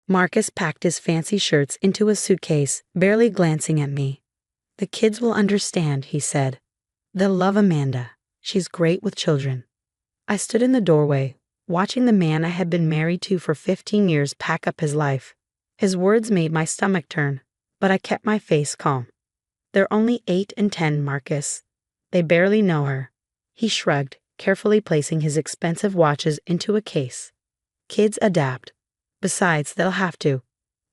Marcus packed his fancy shirts into a suitcase, barely glancing at me. "The kids will understand," he said. "They'll love Amanda. She's great with children." I stood in the doorway, watching the man I had been married to for 15 years pack up his life. His words made my stomach turn, but I kept my face calm. "They're only 8 and 10, Marcus. They barely know her." He shrugged, carefully placing his expensive watches into a case. "Kids adapt. Besides, they'll have to.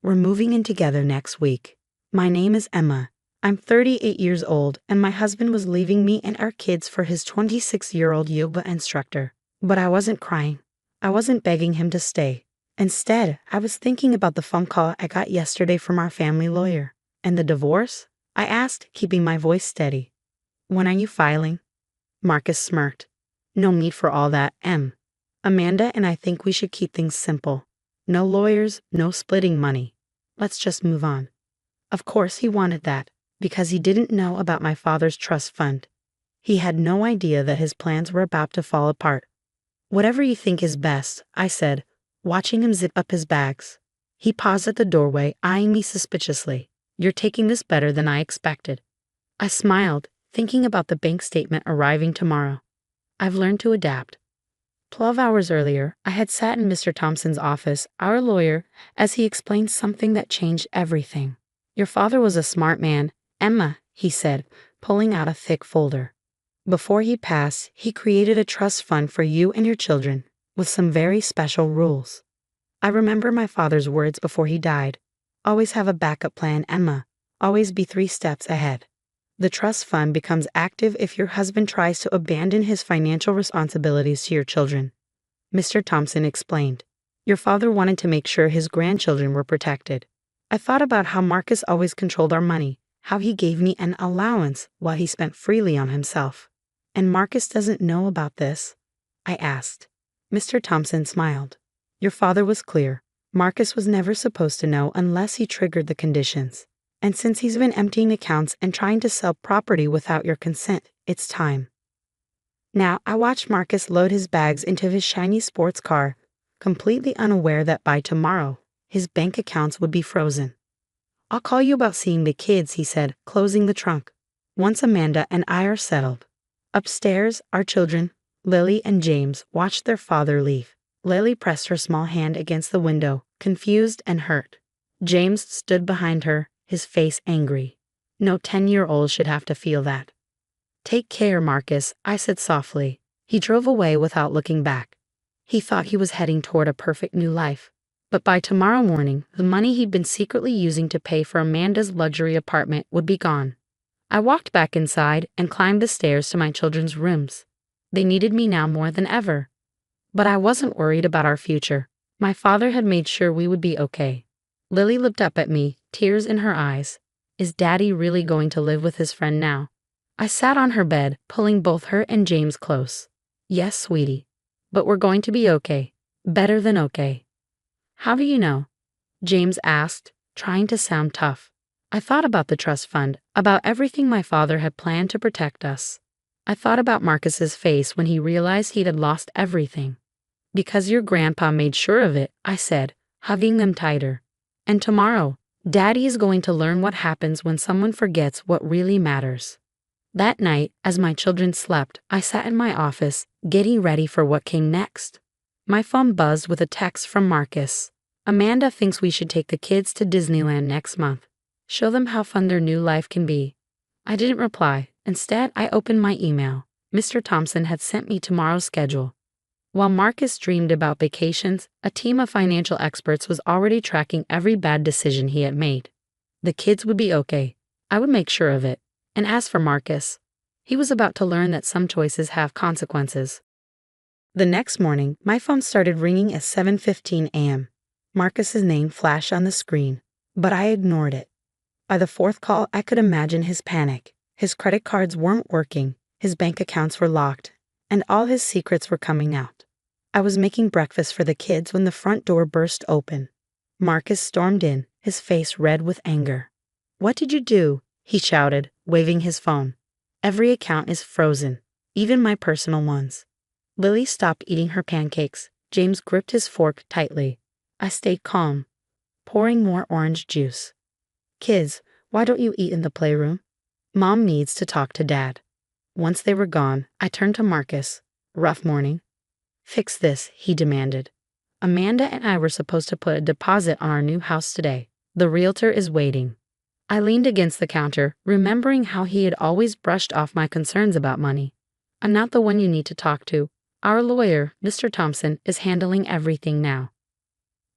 We're moving in together next week. My name is Emma. I'm 38 years old, and my husband was leaving me and our kids for his 26-year-old yoga instructor." But I wasn't crying. I wasn't begging him to stay. Instead, I was thinking about the phone call I got yesterday from our family lawyer. "And the divorce?" I asked, keeping my voice steady. "When are you filing?" Marcus smirked. "No need for all that, Em. Amanda and I think we should keep things simple. No lawyers, no splitting money. Let's just move on." Of course he wanted that, because he didn't know about my father's trust fund. He had no idea that his plans were about to fall apart. "Whatever you think is best," I said, watching him zip up his bags. He paused at the doorway, eyeing me suspiciously. "You're taking this better than I expected." I smiled, thinking about the bank statement arriving tomorrow. I've learned to adapt. 12 hours earlier, I had sat in Mr. Thompson's office, our lawyer, as he explained something that changed everything. "Your father was a smart man, Emma," he said, pulling out a thick folder. "Before he passed, he created a trust fund for you and your children, with some very special rules." I remember my father's words before he died. "Always have a backup plan, Emma. Always be 3 steps ahead." The trust fund becomes active if your husband tries to abandon his financial responsibilities to your children. Mr. Thompson explained. "Your father wanted to make sure his grandchildren were protected." I thought about how Marcus always controlled our money, how he gave me an allowance while he spent freely on himself. "And Marcus doesn't know about this?" I asked. Mr. Thompson smiled. "Your father was clear. Marcus was never supposed to know unless he triggered the conditions. And since he's been emptying accounts and trying to sell property without your consent, it's time." Now, I watched Marcus load his bags into his shiny sports car, completely unaware that by tomorrow, his bank accounts would be frozen. "I'll call you about seeing the kids," he said, closing the trunk, "once Amanda and I are settled." Upstairs, our children, Lily and James, watched their father leave. Lily pressed her small hand against the window, confused and hurt. James stood behind her, his face angry. No 10-year-old should have to feel that. "Take care, Marcus," I said softly. He drove away without looking back. He thought he was heading toward a perfect new life. But by tomorrow morning, the money he'd been secretly using to pay for Amanda's luxury apartment would be gone. I walked back inside and climbed the stairs to my children's rooms. They needed me now more than ever. But I wasn't worried about our future. My father had made sure we would be okay. Lily looked up at me, tears in her eyes. Is Daddy really going to live with his friend now? I sat on her bed, pulling both her and James close. "Yes, sweetie. But we're going to be okay. Better than okay." "How do you know?" James asked, trying to sound tough. I thought about the trust fund, about everything my father had planned to protect us. I thought about Marcus's face when he realized he had lost everything. "Because your grandpa made sure of it," I said, hugging them tighter. "And tomorrow, Daddy is going to learn what happens when someone forgets what really matters." That night, as my children slept, I sat in my office, getting ready for what came next. My phone buzzed with a text from Marcus. "Amanda thinks we should take the kids to Disneyland next month. Show them how fun their new life can be." I didn't reply. Instead, I opened my email. Mr. Thompson had sent me tomorrow's schedule. While Marcus dreamed about vacations, a team of financial experts was already tracking every bad decision he had made. The kids would be okay. I would make sure of it. And as for Marcus, he was about to learn that some choices have consequences. The next morning, my phone started ringing at 7:15 a.m. Marcus's name flashed on the screen, but I ignored it. By the 4th call, I could imagine his panic. His credit cards weren't working, his bank accounts were locked, and all his secrets were coming out. I was making breakfast for the kids when the front door burst open. Marcus stormed in, his face red with anger. "What did you do?" he shouted, waving his phone. "Every account is frozen, even my personal ones." Lily stopped eating her pancakes. James gripped his fork tightly. I stayed calm. pouring more orange juice. Kids, why don't you eat in the playroom? Mom needs to talk to Dad. Once they were gone, I turned to Marcus. Rough morning. Fix this, he demanded. Amanda and I were supposed to put a deposit on our new house today. The realtor is waiting. I leaned against the counter, remembering how he had always brushed off my concerns about money. I'm not the one you need to talk to. Our lawyer, Mr. Thompson, is handling everything now.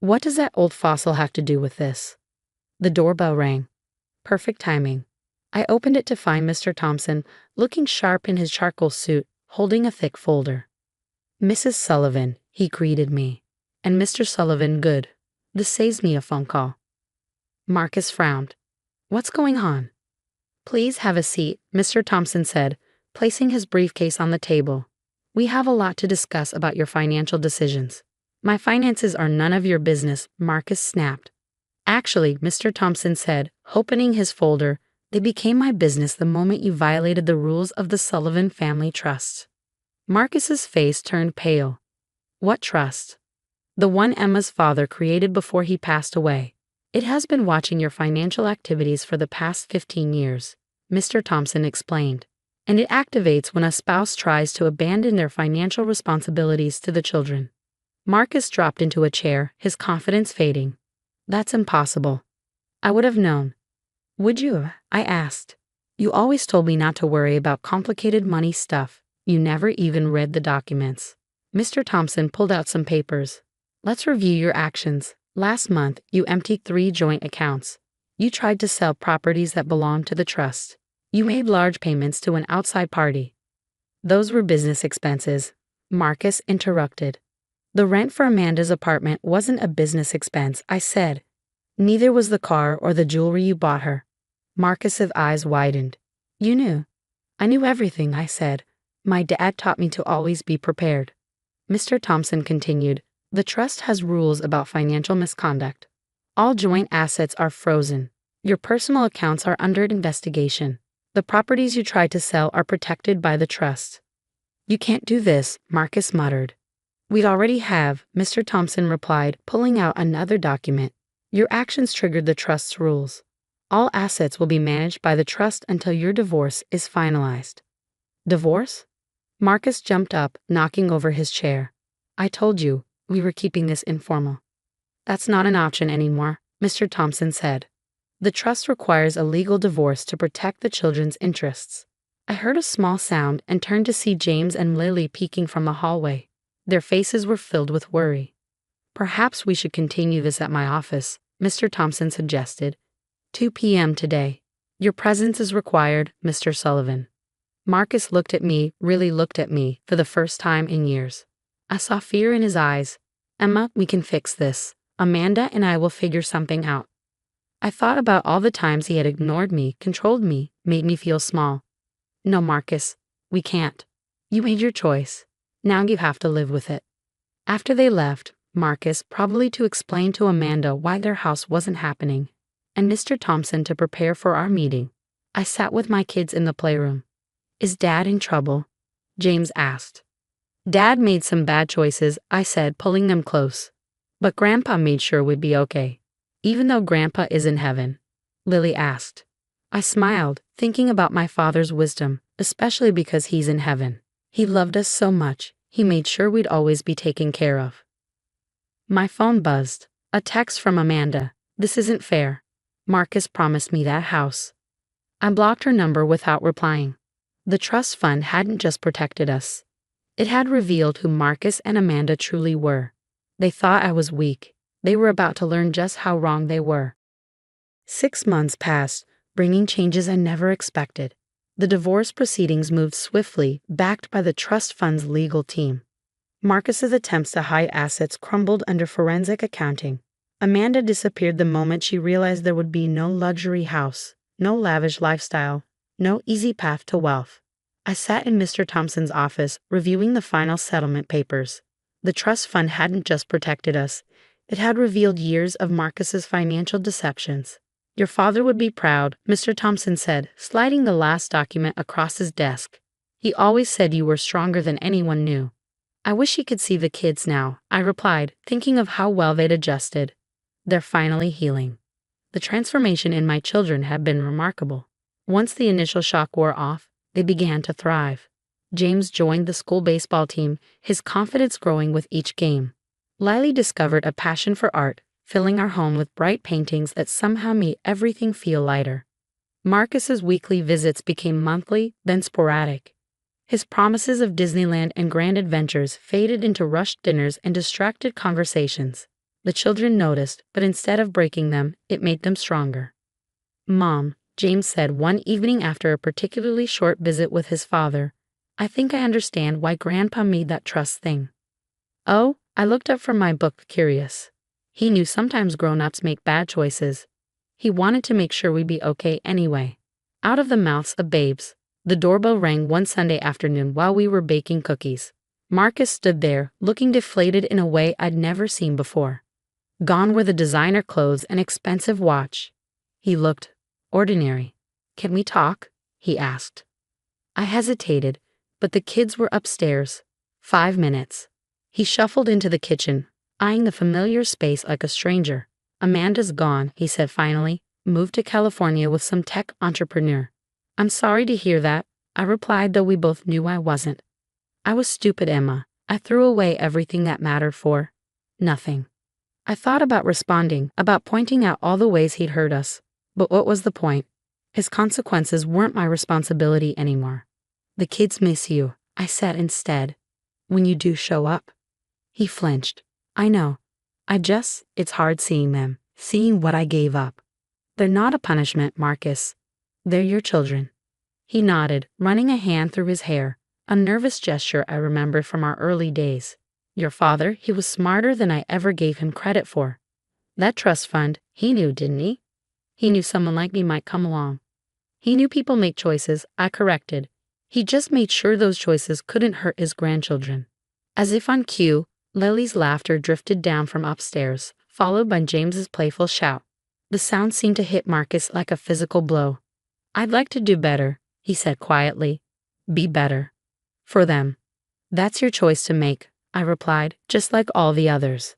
What does that old fossil have to do with this? The doorbell rang. Perfect timing. I opened it to find Mr. Thompson, looking sharp in his charcoal suit, holding a thick folder. Mrs. Sullivan, he greeted me. And Mr. Sullivan, good. This saves me a phone call. Marcus frowned. What's going on? Please have a seat, Mr. Thompson said, placing his briefcase on the table. We have a lot to discuss about your financial decisions. My finances are none of your business, Marcus snapped. Actually, Mr. Thompson said, opening his folder, they became my business the moment you violated the rules of the Sullivan Family Trust. Marcus's face turned pale. What trust? The one Emma's father created before he passed away. It has been watching your financial activities for the past 15 years, Mr. Thompson explained, and it activates when a spouse tries to abandon their financial responsibilities to the children. Marcus dropped into a chair, his confidence fading. That's impossible. I would have known. Would you? I asked. You always told me not to worry about complicated money stuff. You never even read the documents. Mr. Thompson pulled out some papers. Let's review your actions. Last month, you emptied 3 joint accounts. You tried to sell properties that belonged to the trust. You made large payments to an outside party. Those were business expenses. Marcus interrupted. The rent for Amanda's apartment wasn't a business expense, I said. Neither was the car or the jewelry you bought her. Marcus's eyes widened. You knew. I knew everything, I said. My dad taught me to always be prepared. Mr. Thompson continued. The trust has rules about financial misconduct. All joint assets are frozen. Your personal accounts are under investigation. The properties you tried to sell are protected by the trust. You can't do this, Marcus muttered. We already have, Mr. Thompson replied, pulling out another document. Your actions triggered the trust's rules. All assets will be managed by the trust until your divorce is finalized. Divorce? Marcus jumped up, knocking over his chair. I told you, we were keeping this informal. That's not an option anymore, Mr. Thompson said. The trust requires a legal divorce to protect the children's interests. I heard a small sound and turned to see James and Lily peeking from the hallway. Their faces were filled with worry. Perhaps we should continue this at my office, Mr. Thompson suggested. 2 p.m. today. Your presence is required, Mr. Sullivan. Marcus looked at me, really looked at me, for the first time in years. I saw fear in his eyes. Emma, we can fix this. Amanda and I will figure something out. I thought about all the times he had ignored me, controlled me, made me feel small. No, Marcus, we can't. You made your choice. Now you have to live with it. After they left, Marcus, probably to explain to Amanda why their house wasn't happening, and Mr. Thompson to prepare for our meeting, I sat with my kids in the playroom. Is Dad in trouble? James asked. Dad made some bad choices, I said, pulling them close. But Grandpa made sure we'd be okay. Even though Grandpa is in heaven? Lily asked. I smiled, thinking about my father's wisdom, especially because he's in heaven. He loved us so much, he made sure we'd always be taken care of. My phone buzzed. A text from Amanda. This isn't fair. Marcus promised me that house. I blocked her number without replying. The trust fund hadn't just protected us. It had revealed who Marcus and Amanda truly were. They thought I was weak. They were about to learn just how wrong they were. 6 months passed, bringing changes I never expected. The divorce proceedings moved swiftly, backed by the trust fund's legal team. Marcus's attempts to hide assets crumbled under forensic accounting. Amanda disappeared the moment she realized there would be no luxury house, no lavish lifestyle, no easy path to wealth. I sat in Mr. Thompson's office, reviewing the final settlement papers. The trust fund hadn't just protected us. It had revealed years of Marcus's financial deceptions. Your father would be proud, Mr. Thompson said, sliding the last document across his desk. He always said you were stronger than anyone knew. I wish he could see the kids now, I replied, thinking of how well they'd adjusted. They're finally healing. The transformation in my children had been remarkable. Once the initial shock wore off, they began to thrive. James joined the school baseball team, his confidence growing with each game. Lily discovered a passion for art, filling our home with bright paintings that somehow made everything feel lighter. Marcus's weekly visits became monthly, then sporadic. His promises of Disneyland and grand adventures faded into rushed dinners and distracted conversations. The children noticed, but instead of breaking them, it made them stronger. "Mom," James said one evening after a particularly short visit with his father, "I think I understand why Grandpa made that trust thing." "Oh?" I looked up from my book, curious. He knew sometimes grown-ups make bad choices. He wanted to make sure we'd be okay anyway. Out of the mouths of babes. The doorbell rang one Sunday afternoon while we were baking cookies. Marcus stood there, looking deflated in a way I'd never seen before. Gone were the designer clothes and expensive watch. He looked ordinary. "Can we talk?" he asked. I hesitated, but the kids were upstairs. 5 minutes. He shuffled into the kitchen, eyeing the familiar space like a stranger. "Amanda's gone," he said finally, "moved to California with some tech entrepreneur." "I'm sorry to hear that," I replied, though we both knew I wasn't. I was stupid, Emma. I threw away everything that mattered for nothing. I thought about responding, about pointing out all the ways he'd hurt us. But what was the point? His consequences weren't my responsibility anymore. "The kids miss you," I said instead. "When you do show up." He flinched. "I know. It's hard seeing them, seeing what I gave up." "They're not a punishment, Marcus. They're your children." He nodded, running a hand through his hair, a nervous gesture I remembered from our early days. "Your father, he was smarter than I ever gave him credit for. That trust fund, he knew, didn't he? He knew someone like me might come along. He knew people make choices," I corrected. "He just made sure those choices couldn't hurt his grandchildren." As if on cue, Lily's laughter drifted down from upstairs, followed by James's playful shout. The sound seemed to hit Marcus like a physical blow. "I'd like to do better," he said quietly. "Be better. For them." "That's your choice to make," I replied, "just like all the others."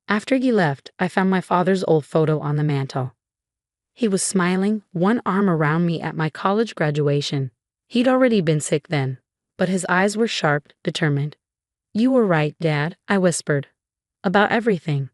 After he left, I found my father's old photo on the mantel. He was smiling, one arm around me at my college graduation. He'd already been sick then, but his eyes were sharp, determined. "You were right, Dad," I whispered. "About everything."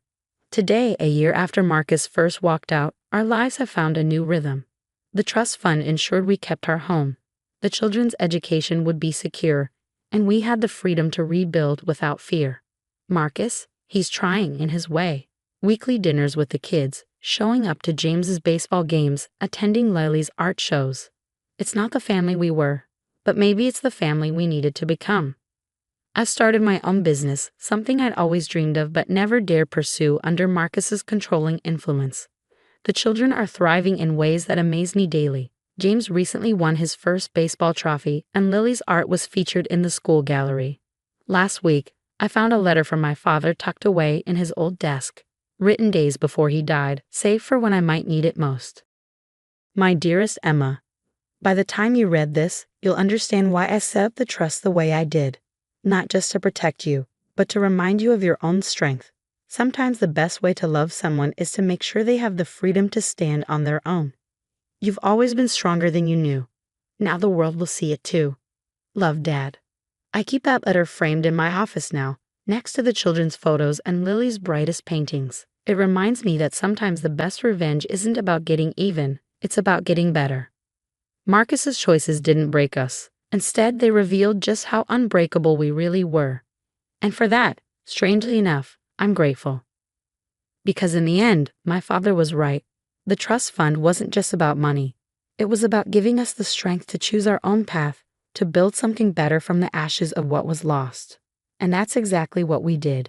Today, a year after Marcus first walked out, our lives have found a new rhythm. The trust fund ensured we kept our home. The children's education would be secure, and we had the freedom to rebuild without fear. Marcus, he's trying in his way. Weekly dinners with the kids, showing up to James's baseball games, attending Lily's art shows. It's not the family we were, but maybe it's the family we needed to become. I've started my own business, something I'd always dreamed of but never dared pursue under Marcus's controlling influence. The children are thriving in ways that amaze me daily. James recently won his first baseball trophy, and Lily's art was featured in the school gallery. Last week, I found a letter from my father tucked away in his old desk, written days before he died, saved for when I might need it most. My dearest Emma, by the time you read this, you'll understand why I set up the trust the way I did. Not just to protect you, but to remind you of your own strength. Sometimes the best way to love someone is to make sure they have the freedom to stand on their own. You've always been stronger than you knew. Now the world will see it too. Love, Dad. I keep that letter framed in my office now, next to the children's photos and Lily's brightest paintings. It reminds me that sometimes the best revenge isn't about getting even, it's about getting better. Marcus's choices didn't break us. Instead, they revealed just how unbreakable we really were. And for that, strangely enough, I'm grateful. Because in the end, my father was right. The trust fund wasn't just about money. It was about giving us the strength to choose our own path, to build something better from the ashes of what was lost. And that's exactly what we did.